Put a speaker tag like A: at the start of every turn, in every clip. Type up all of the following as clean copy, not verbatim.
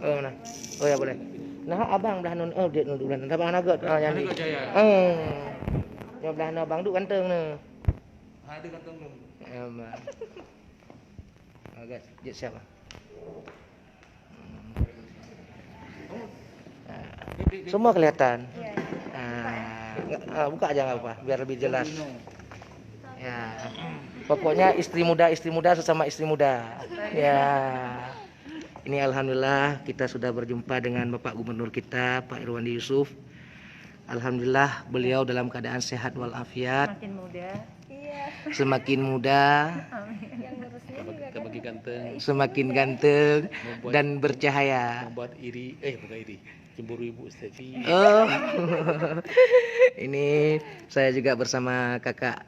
A: Oh, nah. Oh ya boleh. Nah, abang dah nun dia nun bulan. Abang nagot yang di. Ya belah no bang duk ganteng ne.
B: Ada kantong lu.
A: Ya, bang. Agak jet siap. Semua kelihatan. Buka aja nggak apa, biar lebih jelas. Ya, pokoknya istri muda sesama istri muda. Ya, ini alhamdulillah kita sudah berjumpa dengan Bapak Gubernur kita, Pak Irwandi Yusuf. Alhamdulillah beliau dalam keadaan sehat walafiat.
C: Semakin muda. Iya.
A: Semakin muda.
C: Yang lurusnya juga
B: Semakin ganteng.
A: Semakin ganteng dan bercahaya.
B: Membuat iri, bukan iri. Cemburu Ibu Stevi.
A: Oh. Ini saya juga bersama Kakak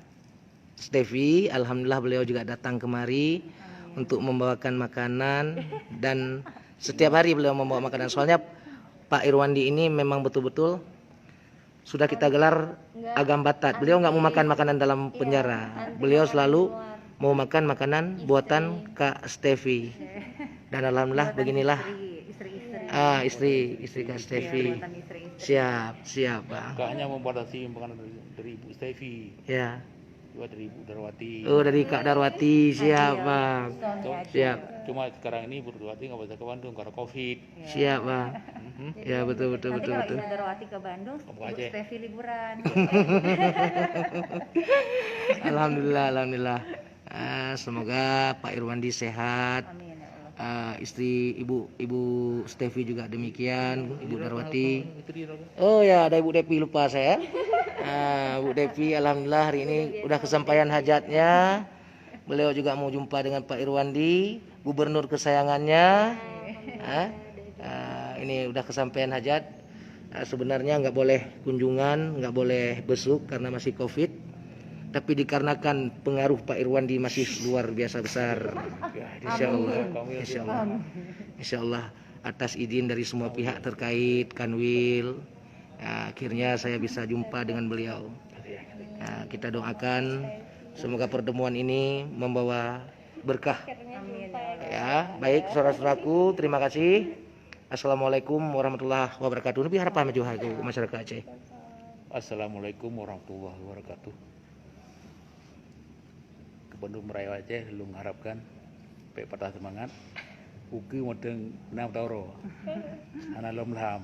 A: Stevi. Alhamdulillah beliau juga datang kemari untuk membawakan makanan dan setiap hari beliau membawa makanan. Soalnya Pak Irwandi ini memang betul-betul sudah kita gelar agam batat. Beliau nggak mau makan makanan dalam penjara. Beliau selalu mau makan makanan buatan Kak Stevi. Dan alhamdulillah beginilah. Istri Kak Stevi. Siap bang.
B: Kakaknya membatasi makanan dari Ibu Stevi.
A: Ya.
B: Juga dari Ibu Darwati.
A: Oh, dari Kak Darwati. Siap bang. Siap.
B: Cuma sekarang ini Bu Darwati nggak bisa ke Bandung karena COVID.
A: Siap bang. Ya betul.
C: Nanti kalau Ibu Darwati ke Bandung, Ibu Stevi liburan.
A: Alhamdulillah. Semoga Pak Irwandi sehat.
C: Amin.
A: Istri Ibu Stevi juga demikian, Ibu Darwati. Oh ya, ada Ibu Depi, lupa saya. Bu Depi alhamdulillah hari ini udah kesampaian hajatnya. Beliau juga mau jumpa dengan Pak Irwandi, gubernur kesayangannya. Ini udah kesampaian hajat. Sebenarnya nggak boleh kunjungan, nggak boleh besuk karena masih COVID. Tapi dikarenakan pengaruh Pak Irwandi masih luar biasa besar. Insya Allah atas izin dari semua pihak terkait, Kanwil, akhirnya saya bisa jumpa dengan beliau. Kita doakan semoga pertemuan ini membawa berkah. Ya, baik saudara-saudaraku, terima kasih. Assalamualaikum warahmatullahi wabarakatuh. Lebih harapan majuhaku masyarakat Aceh.
B: Assalamualaikum warahmatullahi wabarakatuh. Bandung Raya Aceh lu mengharapkan pe patah semangat uki modeng 6 tahun ana lom lam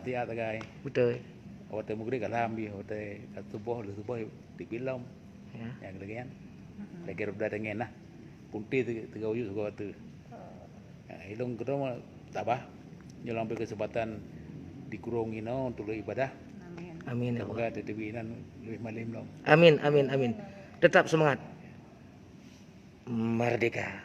B: tiat tagai
A: Betul.
B: ote mugri kalam bi ote katuboh lu suboh dibilang yang legian lagi udah dengan nah punti tiga uyu suka tu ilung kedua tabah nyelampai kesempatan dikurungi no untuk ibadah.
A: Amin.
B: Semoga titibinan lebih malim long.
A: Amin. Tetap semangat. Merdeka.